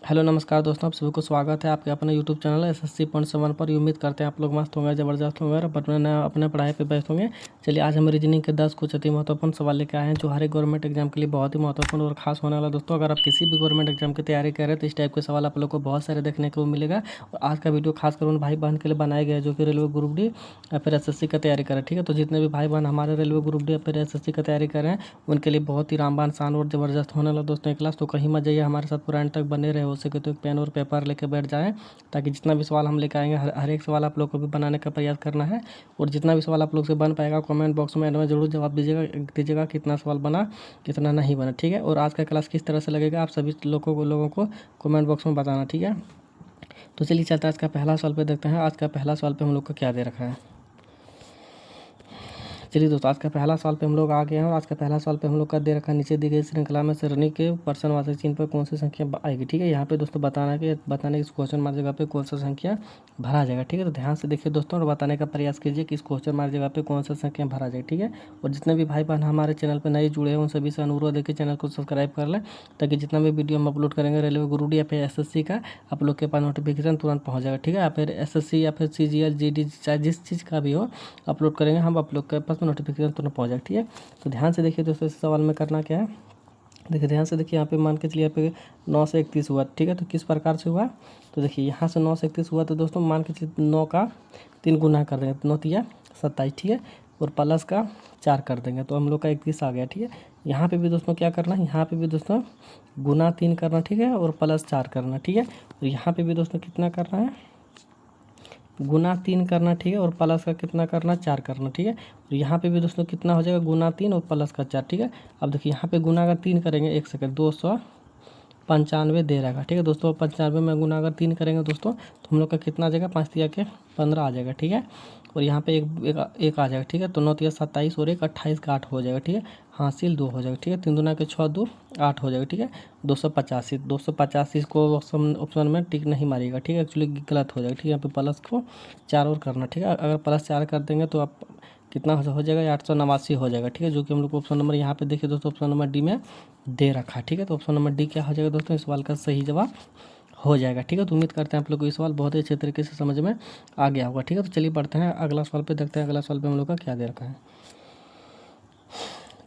Hello नमस्कार दोस्तों, आप सभी को स्वागत है आपके अपने यूट्यूब चैनल एसएससी पॉइंट 7 पर। उम्मीद करते हैं आप लोग मस्त होंगे, ज़बरदस्त होंगे और अपने पढ़ाई पे व्यस्त होंगे। चलिए आज हम रीजनिंग के 10 कुछ अति महत्वपूर्ण सवाल लेकर आए हैं जो हर एक गवर्नमेंट एग्जाम के लिए बहुत ही महत्वपूर्ण और खास होने वाला। दोस्तों अगर आप किसी भी गवर्नमेंट एग्जाम की तैयारी कर रहे हैं तो इस टाइप के सवाल आप लोग को बहुत सारे देखने को मिलेगा। और आज का वीडियो खासकर उन भाई बहन के लिए बनाया गया है जो कि रेलवे ग्रुप डी या फिर एसएससी का तैयारी करें। ठीक है, तो जितने भी भाई बहन हमारे रेलवे ग्रुप डी या फिर एसएससी का तैयारी कर रहे हैं उनके लिए बहुत ही रामबान शान और ज़बरदस्त होने वाला दोस्तों क्लास। तो कहीं मत जाइए, हमारे साथ पूरा एंड तक बने रहे। हो सके तो एक पेन और पेपर लेके बैठ जाएं ताकि जितना भी सवाल हम लेकर आएंगे हर एक सवाल आप लोग को भी बनाने का प्रयास करना है। और जितना भी सवाल आप लोग से बन पाएगा कमेंट बॉक्स में एंड में जरूर जवाब दीजिएगा कितना सवाल बना कितना नहीं बना। ठीक है, और आज का क्लास किस तरह से लगेगा आप सभी लोगों को कमेंट बॉक्स में बताना। ठीक है, तो चलिए चलते हैं आज का पहला सवाल पे देखते हैं। आज का पहला सवाल पे हम लोग का क्या दे रखा है। चलिए दोस्तों आज का पहला सवाल पे हम लोग आ गए हैं और आज का पहला सवाल पे हम लोग का दे रखा नीचे दी गई श्रृंखला में सरणी के पर्सनवाचक चिन्ह पर कौन सी संख्या आएगी। ठीक है, यहाँ पे दोस्तों बताना कि इस क्वेश्चन मार्क जगह पे कौन सा संख्या भरा जाएगा। ठीक है, तो ध्यान से देखिए दोस्तों और बताने का प्रयास कीजिए कि इस क्वेश्चन मार्क जगह पे कौन सा संख्या भरा जाएगा। ठीक है, और जितने भी भाई बहन हमारे चैनल पर नए जुड़े हैं उन सभी से अनुरोध है कि चैनल को सब्सक्राइब कर लें ताकि जितना भी वीडियो हम अपलोड करेंगे रेलवे ग्रुप डी या फिर एसएससी का आप लोग के पास नोटिफिकेशन तुरंत पहुँच जाएगा। ठीक है, या फिर एसएससी या फिर सीजीएल जीडी चाहे जिस चीज़ का भी हो अपलोड करेंगे हम आप लोग के पास नोटिफिकेशन तुरंत पहुँच जाएगा। ठीक है, तो ध्यान से देखिए दोस्तों इस सवाल में करना क्या है। देखिए ध्यान से देखिए, यहाँ पे मान के चलिए यहाँ पे 9 से 31 हुआ। ठीक है, तो किस प्रकार से हुआ तो देखिए यहाँ से 9 से 31 हुआ तो दोस्तों मान के चलिए 9 का 3 गुना कर देंगे, 9 तिया 27। ठीक है, और प्लस का 4 कर देंगे तो हम लोग का 31 आ गया। ठीक है, यहाँ पे भी दोस्तों क्या करना है, यहाँ पे भी दोस्तों गुना 3 करना। ठीक है, और प्लस 4 करना। ठीक है, और यहाँ पे भी दोस्तों कितना करना है, गुना 3 करना। ठीक है, और प्लस का कितना करना 4 करना। ठीक है, और यहाँ पे भी दोस्तों कितना हो जाएगा, गुना 3 और प्लस का 4। ठीक है, अब देखिए यहाँ पे गुना का 3 करेंगे, एक सेकंड, 295 दे रहेगा। ठीक है दोस्तों, 95 में गुना अगर 3 करेंगे दोस्तों तो हम लोग का कितना आ जाएगा, 5 तिया के 15 आ जाएगा। ठीक है, और यहाँ पे एक आ जाएगा। ठीक है, तो 9 तिया 27 और एक 28 का 8 हो जाएगा। ठीक है, हासिल 2 हो जाएगा। ठीक है, 3 दूना के 6 2 8 हो जाएगा। ठीक है, 285 को ऑप्शन में टिक नहीं मारिएगा। ठीक है, एक्चुअली गलत हो जाएगा। ठीक है, यहाँ पे प्लस को 4 और करना। ठीक है, अगर प्लस 4 कर देंगे तो आप कितना हो जाएगा, 889 हो जाएगा। ठीक है, जो कि हम लोग को ऑप्शन नंबर यहाँ पे देखिए दोस्तों ऑप्शन नंबर डी में दे रखा है। ठीक है, तो ऑप्शन नंबर डी क्या हो जाएगा दोस्तों, इस सवाल का सही जवाब हो जाएगा। ठीक है, तो उम्मीद करते हैं आप लोग को ये सवाल बहुत ही अच्छे तरीके से समझ में आ गया होगा। ठीक है, तो चलिए बढ़ते हैं अगला सवाल पे, देखते हैं अगला सवाल पे हम लोग का क्या दे रखा है।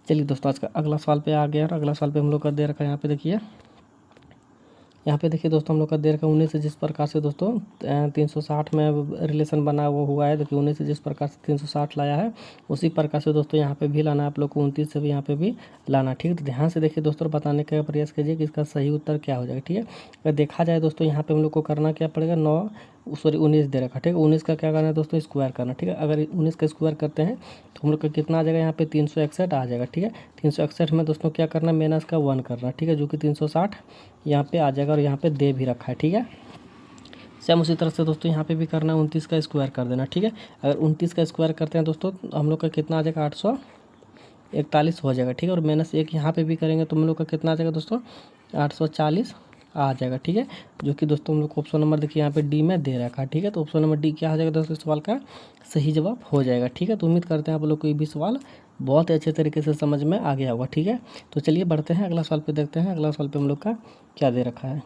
चलिए दोस्तों आज का अगला सवाल पे आ गया और अगला सवाल पे हम लोग का दे रखा है। यहाँ पे देखिए दोस्तों हम लोग का दे रखा है 19 से जिस प्रकार से दोस्तों 360 में रिलेशन बना वो हुआ है। देखिए 19 से जिस प्रकार से 360 लाया है उसी प्रकार से दोस्तों यहाँ पे भी लाना है आप लोग को, 29 से भी यहाँ पे भी लाना। ठीक है, तो ध्यान से देखिए दोस्तों बताने का प्रयास कीजिए कि इसका सही उत्तर क्या हो जाएगा। ठीक है, अगर देखा जाए दोस्तों यहाँ पे हम लोग को करना क्या पड़ेगा, 19 दे रखा। ठीक है, 19 का क्या करना है दोस्तों, स्क्वायर करना। ठीक है, अगर 19 का स्क्वायर करते हैं तो हम लोग का कितना आ जाएगा, यहाँ पे 361 आ जाएगा। ठीक है, 361 में दोस्तों क्या करना, माइनस का 1 करना। ठीक है, जो कि 360 यहाँ पे आ जाएगा और यहाँ पे दे भी रखा है। ठीक है, सेम उसी तरह से दोस्तों यहाँ पे भी करना है, 29 का स्क्वायर कर देना। ठीक है, अगर 29 का स्क्वायर करते हैं दोस्तों तो हम लोग का कितना आ जाएगा, 841 हो जाएगा। ठीक है, और माइनस 1 यहाँ पे भी करेंगे तो हम लोग का कितना आ जाएगा दोस्तों, 840 आ जाएगा। ठीक है, जो कि दोस्तों हम लोग को ऑप्शन नंबर देखिए यहाँ पे डी में दे रखा है। ठीक है, तो ऑप्शन नंबर डी क्या हो जाएगा दोस्तों, इस सवाल का सही जवाब हो जाएगा। ठीक है, तो उम्मीद करते हैं आप लोग को ये भी सवाल बहुत ही अच्छे तरीके से समझ में आ गया होगा। ठीक है, तो चलिए बढ़ते हैं अगला सवाल पे, देखते हैं अगला सवाल पे हम लोग का क्या दे रखा है।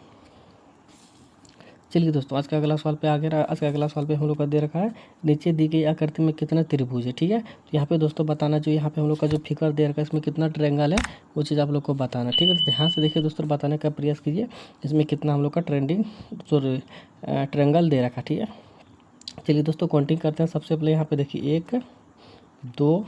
चलिए दोस्तों आज का अगला सवाल पे आ गया। आज का अगला सवाल पे हम लोग का दे रखा है, नीचे दी गई आकृति में कितने त्रिभुज है। ठीक है, तो यहाँ पे दोस्तों बताना जो यहाँ पे हम लोग का जो फिगर दे रखा है इसमें कितना ट्रायंगल है वो चीज़ आप लोग को बताना। ठीक है, तो ध्यान से देखिए दोस्तों बताने का प्रयास कीजिए इसमें कितना हम लोग का ट्रायंगल दे रखा है। ठीक है, चलिए दोस्तों काउंटिंग करते हैं। सबसे पहले यहाँ पे देखिए 1 2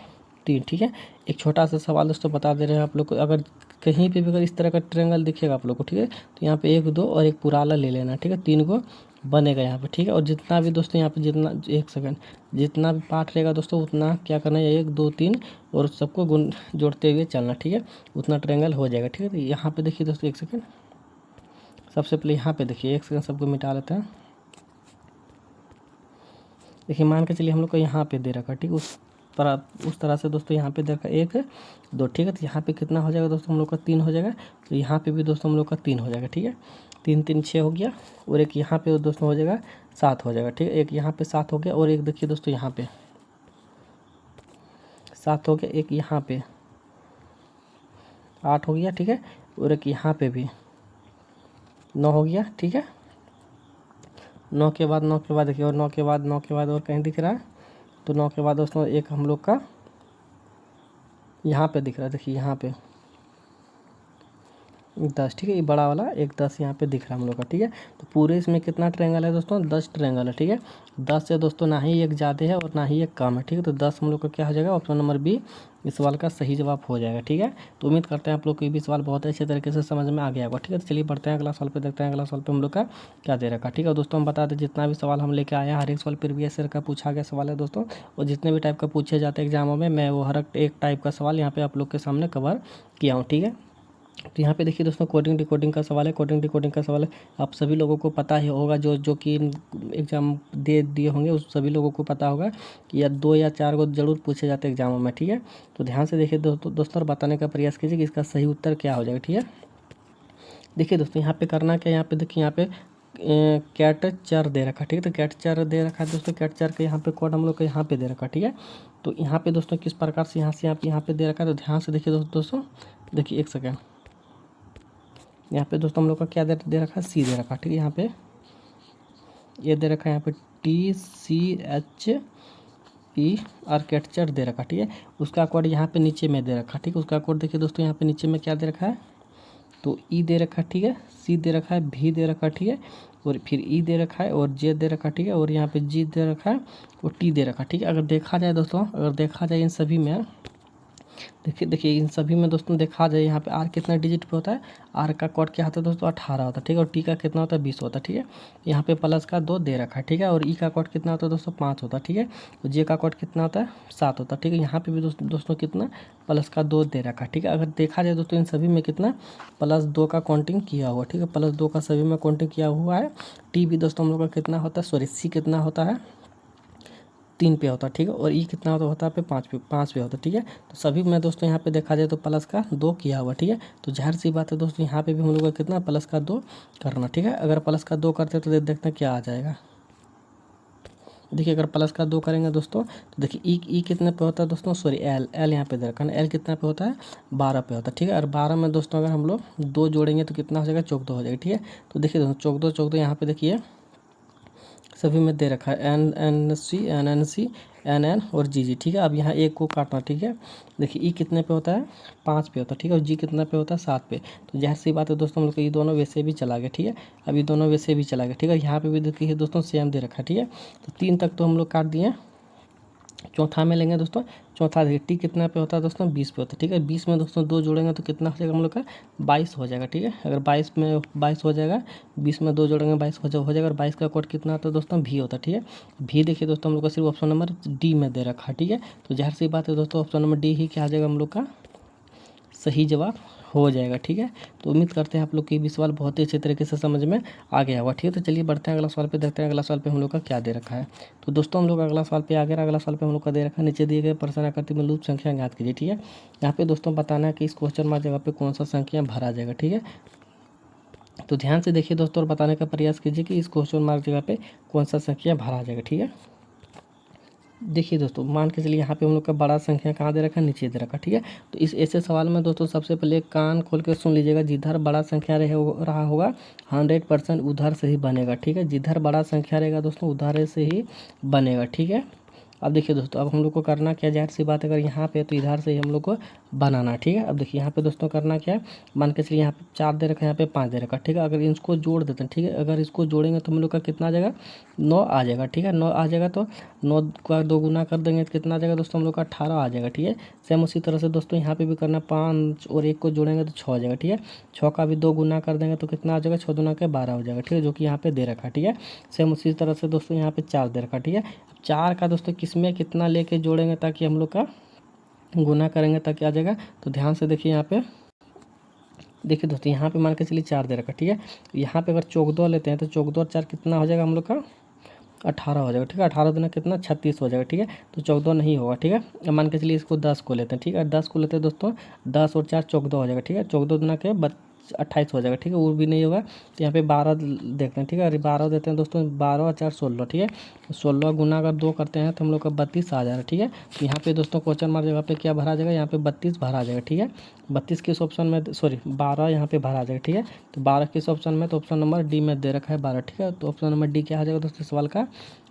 3। ठीक है, एक छोटा सा सवाल दोस्तों बता दे रहे हैं आप लोग को, अगर कहीं पे भी अगर इस तरह का ट्रायंगल दिखेगा आप लोग को, ठीक है, तो यहाँ पे 1 2 और एक पुराला ले लेना। ठीक है, 3 को बनेगा यहाँ पे। ठीक है, और जितना भी दोस्तों यहाँ पे जितना, एक सेकंड, जितना भी पार्ट रहेगा दोस्तों उतना क्या करना है, 1 2 3 और सबको जोड़ते हुए चलना। ठीक है, उतना ट्रायंगल हो जाएगा। ठीक है, तो यहाँ पे देखिए दोस्तों एक सेकंड, सबसे पहले यहाँ पे देखिए, एक सेकंड सबको मिटा लेते हैं। देखिए मान के चलिए हम लोग को यहाँ पे दे रखा। ठीक, उस तरह से दोस्तों यहाँ पे दे रखा 1 2। ठीक है, तो यहाँ पे कितना हो जाएगा दोस्तों, हम लोग का 3 हो जाएगा। तो यहाँ पे भी दोस्तों हम लोग का 3 हो जाएगा। ठीक है, 3 3 6 हो गया, और एक यहाँ पे दोस्तों हो जाएगा 7 हो जाएगा। ठीक है, एक यहाँ पे 7 हो गया, और एक देखिए दोस्तों यहाँ पे 7 हो गया, एक यहाँ पे 8 हो गया। ठीक है, और एक यहाँ पे भी 9 हो गया, ठीक है। 9 के बाद देखिए, और 9 के बाद और कहीं दिख रहा है, तो 9 के बाद दोस्तों एक हम लोग का यहाँ पे दिख रहा है, देखिए यहाँ पे 10, ठीक है। ये बड़ा वाला एक 10 यहाँ पे दिख रहा है हम लोग का, ठीक है। तो पूरे इसमें कितना ट्रायंगल है दोस्तों, 10 ट्रायंगल है, ठीक है। 10 से दोस्तों ना ही एक ज़्यादा है और ना ही एक कम है, ठीक है। तो 10 हम लोग का क्या हो जाएगा, ऑप्शन नंबर बी इस सवाल का सही जवाब हो जाएगा, ठीक है। तो उम्मीद करते हैं आप लोग को ये भी सवाल बहुत अच्छे तरीके से समझ में आ गया होगा, ठीक है। तो चलिए बढ़ते हैं अगला सवाल पे, देखते हैं अगला सवाल पे हम लोग का क्या दे रखा, ठीक है। दोस्तों हम बता दें, जितना भी सवाल हम लेके आए हैं हर एक सवाल प्रीवियस ईयर का पूछा गया सवाल है दोस्तों, और जितने भी टाइप का पूछे जाते हैं एग्जामों में, मैं वो हर एक टाइप का सवाल यहाँ पे आप लोग के सामने कवर किया हूँ, ठीक है। तो यहाँ पे देखिए दोस्तों, कोडिंग डिकोडिंग का सवाल है, कोडिंग डिकोडिंग का सवाल है। आप सभी लोगों को पता ही होगा, जो जो कि एग्जाम दे दिए होंगे उस सभी लोगों को पता होगा कि या 2 या 4 को जरूर पूछे जाते हैं एग्जामों में, ठीक है। तो ध्यान से देखिए दोस्तों और बताने का प्रयास कीजिए कि इसका सही उत्तर क्या हो जाएगा, ठीक है। देखिए दोस्तों, यहाँ पे करना क्या, यहाँ पे देखिए, यहाँ पे कैट चर दे रखा, ठीक है। तो कैट चर दे रखा है दोस्तों, कैट चर का यहाँ पे कोड हम लोग को यहाँ पे दे रखा, ठीक है। तो यहाँ पे दोस्तों किस प्रकार से यहाँ पे दे रखा है, तो ध्यान से देखिए दोस्तों, देखिए 1 सेकेंड, यहाँ पे दोस्तों हम लोग का क्या दे रखा है, सी दे रखा, ठीक है। यहाँ पे ये दे रखा है, यहाँ पे TCHP आर्किटेक्चर दे रखा, ठीक है। उसका कोड यहाँ पे नीचे में दे रखा, ठीक है। उसका कोड देखिए दोस्तों, यहाँ पे नीचे में क्या दे रखा है, तो ई दे रखा, ठीक है। सी दे रखा है, भी दे रखा, ठीक है। और फिर ई दे रखा है, और जे दे रखा, ठीक है। और यहाँ पे जी दे रखा है, और टी दे रखा, ठीक है। अगर देखा जाए दोस्तों, अगर देखा जाए इन सभी में, देखिए इन सभी में दोस्तों देखा जाए, यहाँ पे आर कितना डिजिट पे होता है, आर का कोड क्या होता है दोस्तों, 18 होता है, ठीक है। और टी का कितना होता है, 20 होता है, ठीक है। यहाँ पे प्लस का 2 दे रखा है, ठीक है। और ई का कोड कितना होता है दोस्तों, 5 होता है, ठीक है। और जे का कोड कितना होता है, 7 होता है, ठीक है। यहाँ पे भी दोस्तों कितना प्लस का 2 दे रखा है, ठीक है। अगर देखा जाए दोस्तों इन सभी में कितना +2 का काउंटिंग किया हुआ, ठीक है। +2 का सभी में काउंटिंग किया हुआ है। टी भी दोस्तों हम लोग का कितना होता है, सॉरी सी कितना होता है, 3 पे होता है, ठीक है। और ई कितना होता है पे 5 पे होता है, ठीक है। तो सभी में दोस्तों यहाँ पे देखा जाए तो प्लस का 2 किया हुआ, ठीक है। तो ज़ाहिर सी बात है दोस्तों, यहाँ पे भी हम लोग का कितना प्लस का 2 करना, ठीक है। अगर प्लस का 2 करते तो देखते हैं क्या आ जाएगा। देखिए अगर प्लस का 2 करेंगे दोस्तों, तो देखिए ई कितने पे होता है दोस्तों, सॉरी एल यहाँ पे दे रखा है, एल कितना पे होता है, 12 पे होता है, ठीक है। और 12 में दोस्तों अगर हम लोग 2 जोड़ेंगे तो कितना हो जाएगा, 14 हो जाएगा, ठीक है। तो देखिए दोस्तों 14 यहाँ पे देखिए सभी में दे रखा है, NNC NN और जी, ठीक है। अब यहाँ एक को काटना, ठीक है। देखिए ई कितने पे होता है, 5 पे होता है, ठीक है। और जी कितना पे होता है, 7 पे। तो जाहिर सी बात है दोस्तों, हम लोग को ये दोनों वैसे भी चला गया, ठीक है। अब ये दोनों वैसे भी चला गया, ठीक है। यहाँ पे भी देखिए दोस्तों सेम दे रखा है, ठीक है। तो 3 तक तो हम लोग काट दिए। चौथा में लेंगे दोस्तों, चौथा देखिए टी कितना पे होता है दोस्तों, 20 पे होता है, ठीक है। 20 में दोस्तों 2 जोड़ेंगे तो कितना हो जाएगा हम लोग का, 22 हो जाएगा, ठीक है। अगर 22 में 22 हो जाएगा, 20 में 2 जोड़ेंगे 22 हो जाएगा। और 22 का कोड कितना होता है दोस्तों, भी होता है, ठीक है। भी देखिए दोस्तों हम लोग का सिर्फ ऑप्शन नंबर डी में दे रखा है, ठीक है। तो ज़ाहिर सी बात है दोस्तों, ऑप्शन नंबर डी ही क्या आ जाएगा हम लोग का सही जवाब हो जाएगा, ठीक है। तो उम्मीद करते हैं आप लोग की भी सवाल बहुत ही अच्छे तरीके से समझ में आ गया होगा, ठीक है। तो चलिए बढ़ते हैं अगला सवाल पे, देखते हैं अगला सवाल पे हम लोग का क्या दे रखा है। तो दोस्तों हम लोग अगला सवाल पे आ गया, अगला सवाल पे हम लोग का दे रखा है, नीचे दिए गए प्रश्न आकृति में लूप संख्या ज्ञात कीजिए, ठीक है। यहाँ पे दोस्तों बताना है कि इस क्वेश्चन मार्क जगह पे कौन सा संख्या भरा जाएगा, ठीक है। तो ध्यान से देखिए दोस्तों और बताने का प्रयास कीजिए कि इस क्वेश्चन मार्क जगह पे कौन सा संख्या भरा जाएगा, ठीक है। देखिए दोस्तों, मान के चलिए यहाँ पे हम लोग का बड़ा संख्या कहाँ दे रखा है, नीचे दे रखा, ठीक है। तो इस ऐसे सवाल में दोस्तों सबसे पहले कान खोल के सुन लीजिएगा, जिधर बड़ा संख्या रहा होगा 100% उधर से ही बनेगा, ठीक है। जिधर बड़ा संख्या रहेगा दोस्तों उधर से ही बनेगा, ठीक है। अब देखिए दोस्तों, अब हम लोग को करना क्या, जाहिर सी बात है अगर यहाँ पे तो इधर से ही हम लोग को बनाना, ठीक है। अब देखिए यहाँ पे दोस्तों करना क्या है, मान के चलिए यहाँ पे 4 दे रखा है, यहाँ पे 5 दे रखा है, ठीक है। अगर इसको जोड़ देते हैं, ठीक है, अगर इसको जोड़ेंगे तो हम लोग का कितना आ जाएगा, 9 आ जाएगा, ठीक है। 9 आ जाएगा तो 9 का 2 गुना कर देंगे तो कितना आ जाएगा दोस्तों, हम लोग का 18 आ जाएगा, ठीक है। सेम उसी तरह से दोस्तों यहाँ पे भी करना, 5 और 1 को जोड़ेंगे तो 6 आ जाएगा, ठीक है। 6 का भी 2 गुना कर देंगे तो कितना आ जाएगा, 6 दूना के 12 हो जाएगा, ठीक है, जो कि यहाँ पे दे रखा है, ठीक है। सेम उसी तरह से दोस्तों यहाँ पे 4 दे रखा है, ठीक है। 4 का दोस्तों किस में कितना लेके जोड़ेंगे ताकि हम लोग का गुना करेंगे ताकि आ जाएगा। तो ध्यान से देखिए यहाँ पे, देखिए दोस्तों यहाँ पे मान के चलिए 4 दे रखा, ठीक है। यहाँ पे अगर चौक 2 लेते हैं तो चौक 2 और 4 कितना हो जाएगा हम लोग का, 18 हो जाएगा, ठीक है। 18 दूना कितना, 36 हो जाएगा, ठीक है। तो 14 नहीं होगा, ठीक है। अब मान के चलिए इसको 10 को लेते हैं, ठीक है। 10 को लेते हैं दोस्तों, 10 और 4 14 हो जाएगा, ठीक है। 14 दूना के 28 हो जाएगा, ठीक है। वो भी नहीं होगा तो यहाँ पे 12 देखते हैं, ठीक है। 12 देते हैं दोस्तों, 12 और 4 16, ठीक है। 16 गुना अगर 2 करते हैं तो हम लोग का 32 आ जाएगा, ठीक है। तो यहाँ पे दोस्तों क्वेश्चन मार्क जगह पे क्या भरा जाएगा, यहाँ पे 32 भरा जाएगा, ठीक है। 32 किस ऑप्शन में, सॉरी 12 यहाँ पे भरा जाएगा, ठीक है। तो 12 किस ऑप्शन में, तो ऑप्शन नंबर डी में दे रखा है 12, ठीक है। तो ऑप्शन नंबर डी क्या आ जाएगा दोस्तों, सवाल का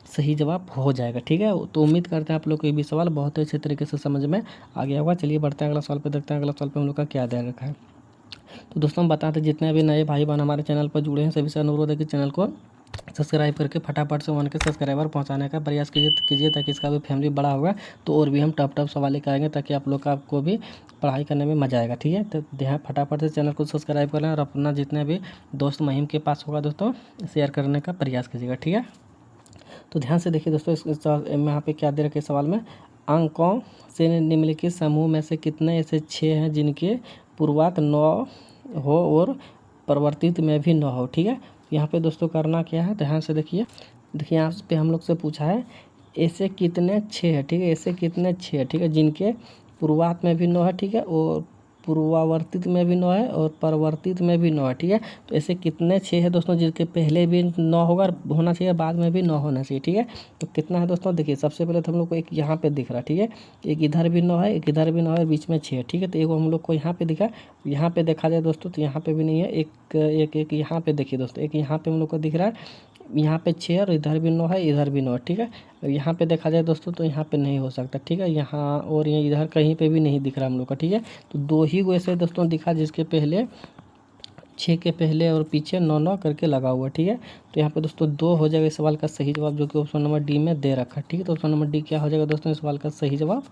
सही जवाब हो जाएगा, ठीक है। तो उम्मीद करते हैं आप लोग को ये भी सवाल बहुत ही अच्छे तरीके से समझ में आ गया होगा। चलिए बढ़ते हैं अगला सवाल पे, देखते हैं अगला सवाल पे हम लोग का क्या दे रखा है। तो दोस्तों हम बताते हैं जितने भी नए भाई बहन हमारे चैनल पर जुड़े हैं सभी से अनुरोध है कि चैनल को सब्सक्राइब करके फटाफट से 1 के सब्सक्राइबर पहुंचाने का प्रयास कीजिए ताकि इसका भी फैमिली बड़ा होगा तो और भी हम टफ सवाल लेकर आएंगे ताकि आप लोग का आपको भी पढ़ाई करने में मजा आएगा, ठीक है। तो ध्यान फटाफट से चैनल को सब्सक्राइब कर लें और अपना जितने भी दोस्त महिम के पास होगा दोस्तों शेयर करने का प्रयास कीजिएगा, ठीक है। तो ध्यान से देखिए दोस्तों, इस यहाँ पे क्या दे रखे सवाल में, अंकों से निम्नलिखित समूह में से कितने ऐसे 6 हैं जिनके पूर्वात 9 हो और परिवर्तित में भी 9 हो, ठीक है। यहाँ पे दोस्तों करना क्या है, ध्यान से देखिए यहाँ पे हम लोग से पूछा है ऐसे कितने 6 है, ठीक है। ऐसे कितने 6 है, ठीक है, जिनके पूर्वात में भी 9 है, ठीक है, और पूर्वावर्तित में भी 9 है और परिवर्तित में भी 9 है, ठीक है। तो ऐसे कितने 6 है दोस्तों जिनके पहले भी 9 होना चाहिए, बाद में भी 9 होना चाहिए, ठीक है। तो कितना है दोस्तों, देखिए सबसे पहले तो हम लोग को एक यहाँ पे दिख रहा है, ठीक है। एक इधर भी 9 है, एक इधर भी 9 है, बीच में 6 है, ठीक है। तो एक हम लोग को यहाँ पे दिखा, यहाँ पे देखा जाए दोस्तों तो यहाँ पे भी नहीं है, एक यहाँ पे देखिए दोस्तों, एक यहाँ पे हम लोग को दिख रहा है, यहाँ पे 6 और इधर भी 9 है, इधर भी 9 है, ठीक है। यहाँ पे देखा जाए दोस्तों तो यहाँ पे नहीं हो सकता, ठीक है। यहाँ और ये इधर कहीं पे भी नहीं दिख रहा हम लोग का, ठीक है। तो 2 ही वैसे दोस्तों दिखा जिसके पहले 6 के पहले और पीछे 9 करके लगा हुआ, ठीक है। तो यहाँ पे दोस्तों 2 हो जाएगा इस सवाल का सही जवाब जो कि ऑप्शन नंबर डी में दे रखा है, ठीक है। तो ऑप्शन नंबर डी क्या हो जाएगा दोस्तों, इस सवाल का सही जवाब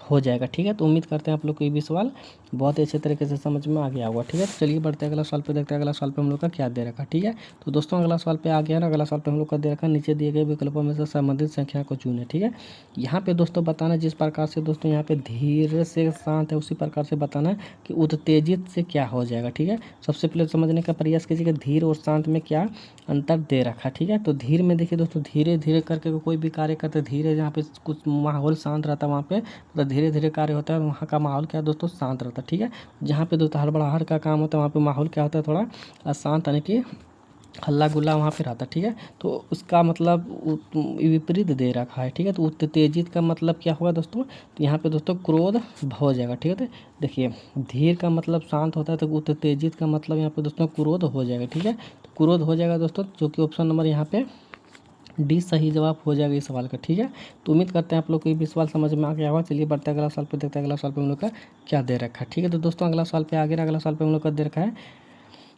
हो जाएगा, ठीक है। तो उम्मीद करते हैं आप लोग को ये भी सवाल बहुत ही अच्छे तरीके से समझ में आ गया होगा, ठीक है। तो चलिए बढ़ते हैं अगला सवाल पे, देखते हैं अगला सवाल पे हम लोग का क्या दे रखा है, ठीक है। तो दोस्तों अगला सवाल पे आ गया ना, अगला सवाल पे हम लोग का दे रखा है नीचे दिए गए विकल्पों में से संबंधित संख्या को चुने, ठीक है। यहाँ पे दोस्तों बताना जिस प्रकार से दोस्तों यहाँ पे धीरे से शांत है उसी प्रकार से बताना है कि उत्तेजित से क्या हो जाएगा, ठीक है। सबसे पहले समझने का प्रयास कीजिएगा धीर और शांत में क्या अंतर दे रखा है, ठीक है। तो धीर में देखिए दोस्तों धीरे धीरे करके कोई भी कार्य करते धीरे, जहाँ पे कुछ माहौल शांत रहता है वहाँ पे मतलब धीरे धीरे कार्य होता है, वहाँ का माहौल क्या है दोस्तों शांत रहता है, ठीक है। जहाँ पे दोस्तों हड़बड़ाहट का काम होता है वहाँ पे माहौल क्या होता है थोड़ा अशांत, यानी कि हल्ला गुल्ला वहाँ पे रहता है, ठीक है। तो उसका मतलब विपरीत दे रखा है, ठीक है। तो उत्तेजित का मतलब क्या होगा दोस्तों, तो यहाँ पे दोस्तों क्रोध हो जाएगा, ठीक है। तो देखिए धीर का मतलब शांत होता है तो उत्तेजित का मतलब यहाँ पे दोस्तों क्रोध हो जाएगा, ठीक है। तो क्रोध हो जाएगा दोस्तों जो कि ऑप्शन नंबर यहाँ पे डी सही जवाब हो जाएगा इस सवाल का, ठीक है। तो उम्मीद करते हैं आप लोग को ये भी सवाल समझ में आ गया होगा। चलिए बढ़ते हैं अगला सवाल पे, देखते हैं अगला सवाल पे हम लोग का क्या दे रखा है, ठीक है। तो दोस्तों अगला सवाल पे आ गया, अगला सवाल पे हम लोग का दे रखा है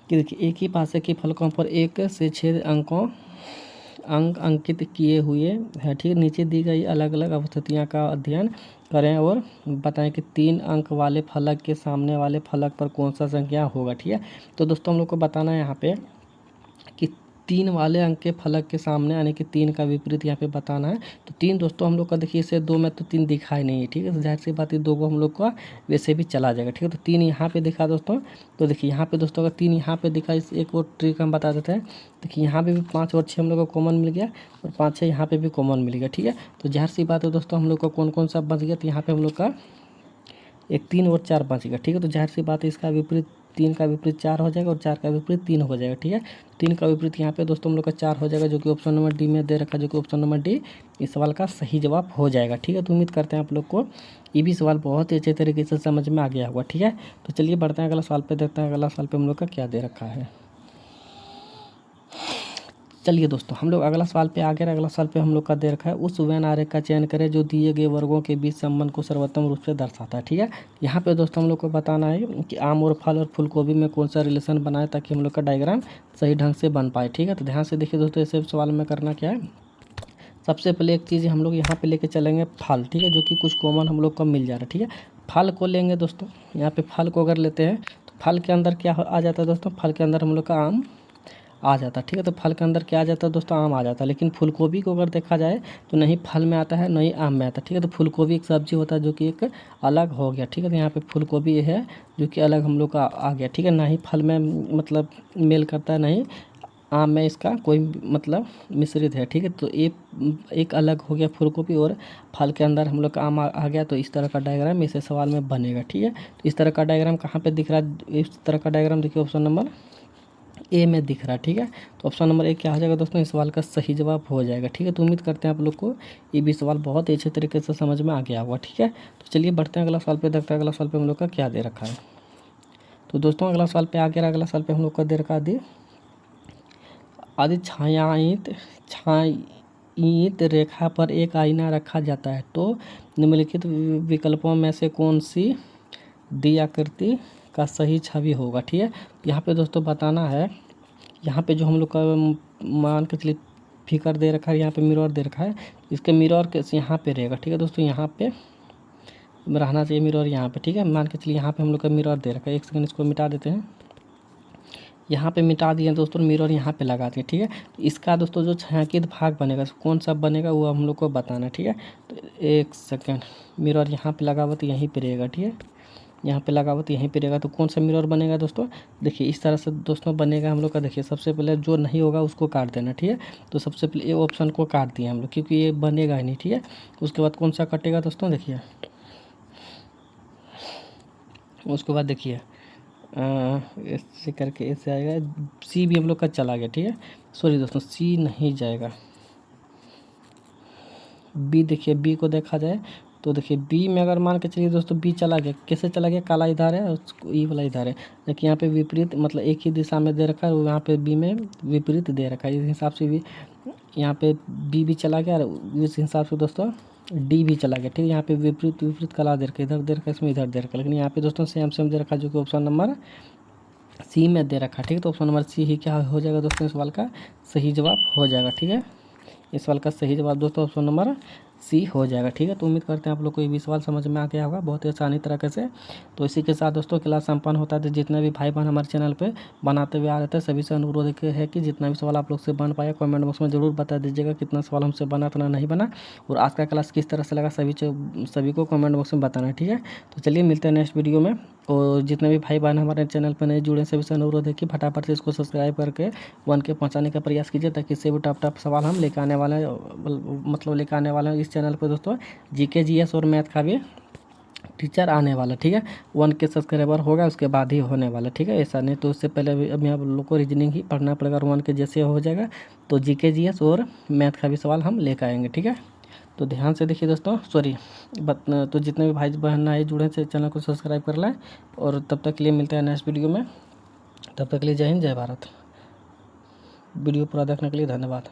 कि देखिए एक ही पासे के फलकों पर 1 से 6 अंक अंकित किए हुए हैं, ठीक है। नीचे दी गई अलग अलग अवस्थितियाँ का अध्ययन करें और बताएं कि 3 अंक वाले फलक के सामने वाले फलक पर कौन सा संख्या होगा, ठीक है। तो दोस्तों हम लोग को बताना है यहाँ पे कि 3 वाले अंक के फलक के सामने यानी कि 3 का विपरीत यहाँ पे बताना है। तो 3 दोस्तों हम लोग का देखिए इसे 2 में तो 3 दिखाई नहीं है, ठीक है। तो जाहिर सी बात है 2 को हम लोग का वैसे भी चला जाएगा, ठीक है। तो 3 यहाँ पे दिखा दोस्तों, तो देखिए यहाँ पे दोस्तों अगर 3 यहाँ पे दिखा, इस एक और ट्रिक हम बता देते हैं। देखिए यहाँ पे भी 5 और 6 हम लोग को कॉमन मिल गया और 5 6 यहाँ पे भी कॉमन मिल गया, ठीक है। तो जाहिर सी बात है दोस्तों हम लोग का कौन कौन सा बच गया, तो यहाँ पे हम लोग का एक 3 और 4 बच गया, ठीक है। तो जाहिर सी बात है इसका विपरीत 3 का विपरीत 4 हो जाएगा और 4 का विपरीत 3 हो जाएगा, ठीक है। 3 का विपरीत यहाँ पे दोस्तों हम लोग का 4 हो जाएगा जो कि ऑप्शन नंबर डी में दे रखा है, जो कि ऑप्शन नंबर डी इस सवाल का सही जवाब हो जाएगा, ठीक है। तो उम्मीद करते हैं आप लोग को ये भी सवाल बहुत ही अच्छे तरीके से समझ में आ गया होगा, ठीक है। तो चलिए बढ़ते हैं अगला सवाल पे, देखते हैं अगला सवाल पे हम लोग का क्या दे रखा है। चलिए दोस्तों हम लोग अगला सवाल पे आ गए, अगला सवाल पे हम लोग का दे रखा है उस वेन आरेख का चयन करें जो दिए गए वर्गों के बीच संबंध को सर्वोत्तम रूप से दर्शाता है, ठीक है। यहाँ पे दोस्तों हम लोग को बताना है कि आम और फल और फूलगोभी में कौन सा रिलेशन बनाए ताकि हम लोग का डायग्राम सही ढंग से बन पाए, ठीक है। तो ध्यान से देखिए दोस्तों ऐसे सवाल में करना क्या है, सबसे पहले एक चीज़ हम लोग यहाँ पे लेके चलेंगे फल, ठीक है, जो कि कुछ कॉमन हम लोग को मिल जा रहा है, ठीक है। फल को लेंगे दोस्तों, यहाँ पे फल को अगर लेते हैं तो फल के अंदर क्या आ जाता है दोस्तों, फल के अंदर हम लोग का आम आ जाता है, ठीक है। तो फल के अंदर क्या आ जाता है दोस्तों, आम आ जाता है। लेकिन फूलगोभी को अगर देखा जाए तो नहीं फल में आता है नहीं आम में आता है, ठीक है। तो फूलगोभी एक सब्जी होता है जो कि एक अलग हो गया, ठीक है। तो यहाँ पे फूलगोभी है जो कि अलग हम लोग का आ गया, ठीक है। ना ही फल में मतलब मेल करता है नहीं आम में इसका कोई मतलब मिश्रित है, ठीक है। तो एक अलग हो गया फूलगोभी और फल के अंदर हम लोग का आम आ गया। तो इस तरह का डायग्राम इसे सवाल में बनेगा, ठीक है। तो इस तरह का डायग्राम कहाँ पे दिख रहा है, इस तरह का डायग्राम देखिए ऑप्शन नंबर ए में दिख रहा है, ठीक है। तो ऑप्शन नंबर ए क्या हो जाएगा दोस्तों, इस सवाल का सही जवाब हो जाएगा, ठीक है। तो उम्मीद करते हैं आप लोग को ये भी सवाल बहुत ही अच्छे तरीके से समझ में आ गया होगा, ठीक है। तो चलिए बढ़ते हैं अगला सवाल पे, देखते हैं अगला सवाल पे हम लोग का क्या दे रखा है। तो दोस्तों अगला सवाल पे आ गया, अगला सवाल पे हम लोग का दे रखा है आदि छायांकित रेखा पर एक आईना रखा जाता है, तो निम्नलिखित विकल्पों में से कौन सी दी आकृति का सही छवि होगा, ठीक है। यहाँ पे दोस्तों बताना है, यहाँ पे जो हम लोग का मान के चलिए फिगर दे रखा है, यहाँ पे मिरर दे रखा है, इसके मिरर के यहाँ पे रहेगा, ठीक है दोस्तों। यहाँ पे रहना चाहिए मिरर यहाँ पे, ठीक है। मान के चलिए यहाँ पे हम लोग का मिरर दे रखा है, एक सेकंड इसको मिटा देते हैं। यहाँ पे मिटा दिए दोस्तों, मिरर यहाँ पे लगा दिए, ठीक है। तो इसका दोस्तों जो छायांकित भाग बनेगा कौन सा बनेगा वो हम लोग को बताना है, ठीक है। तो एक सेकंड, मिरर यहाँ पे लगा हुआ तो यहीं पे रहेगा, ठीक है। यहाँ पे लगा हुआ तो यहीं पे रहेगा। तो कौन सा मिरर बनेगा दोस्तों, देखिए इस तरह से दोस्तों बनेगा हम लोग का। देखिए सबसे पहले जो नहीं होगा उसको काट देना, ठीक है। तो सबसे पहले ये ऑप्शन को काट दिए हम लोग, क्योंकि ये बनेगा ही नहीं, ठीक है। उसके बाद कौन सा कटेगा दोस्तों, देखिए उसके बाद देखिए ऐसे करके ऐसे आएगा, सी भी हम लोग का चला गया, ठीक है। सॉरी दोस्तों, सी नहीं जाएगा, बी देखिए, बी को देखा जाए तो देखिए बी में अगर मान के चलिए दोस्तों बी चला गया, कैसे चला गया, काला इधर है और ई वाला इधर है। देखिए यहाँ पे विपरीत मतलब एक ही दिशा में दे रखा है, यहाँ पे बी में विपरीत दे रखा है। इस हिसाब से भी यहाँ पे बी भी चला गया और इस हिसाब से दोस्तों डी भी चला गया, ठीक है। यहाँ पे विपरीत विपरीत कला दे रखा, इधर दे रखा, इसमें इधर दे रखा, लेकिन यहाँ पे दोस्तों सेम सेम दे रखा, जो कि ऑप्शन नंबर सी में दे रखा, ठीक है। तो ऑप्शन नंबर सी ही क्या हो जाएगा दोस्तों, इस सवाल का सही जवाब हो जाएगा, ठीक है। इस सवाल का सही जवाब दोस्तों ऑप्शन नंबर सी हो जाएगा, ठीक है। तो उम्मीद करते हैं आप लोग को ये भी सवाल समझ में आ गया होगा बहुत ही आसानी तरीके से। तो इसी के साथ दोस्तों क्लास संपन्न होता है। तो जितने भी भाई बहन हमारे चैनल पे बनाते हुए आ रहे थे, सभी से अनुरोध है कि जितना भी सवाल आप लोग से बन पाया कमेंट बॉक्स में ज़रूर बता दीजिएगा, कितना सवाल हमसे बना इतना नहीं बना, और आज का क्लास किस तरह से लगा सभी को कमेंट बॉक्स में बताना है, ठीक है। तो चलिए मिलते हैं नेक्स्ट वीडियो में। और जितने भी भाई बहन हमारे चैनल पर नए जुड़े सभी से अनुरोध है कि फटाफट से इसको सब्सक्राइब करके 1 के पहुंचाने का प्रयास कीजिए, ताकि इससे भी टफ सवाल हम लेकर आने वाले हैं, मतलब लेकर आने वाले हैं इस चैनल पर दोस्तों। जीके जीएस और मैथ का भी टीचर आने वाला, ठीक है। 1 के सब्सक्राइबर होगा उसके बाद ही होने वाला, ठीक है। ऐसा नहीं तो उससे पहले अभी आप लोग को रीजनिंग ही पढ़ना पड़ेगा, और 1 के जैसे हो जाएगा तो जीके जीएस और मैथ का भी सवाल हम लेकर आएंगे, ठीक है। तो ध्यान से देखिए दोस्तों, सॉरी तो जितने भी भाई बहन आए जुड़े हैं चैनल को सब्सक्राइब कर लें, और तब तक के लिए मिलते हैं नेक्स्ट वीडियो में। तब तक के लिए जय हिंद जय भारत। वीडियो पूरा देखने के लिए धन्यवाद।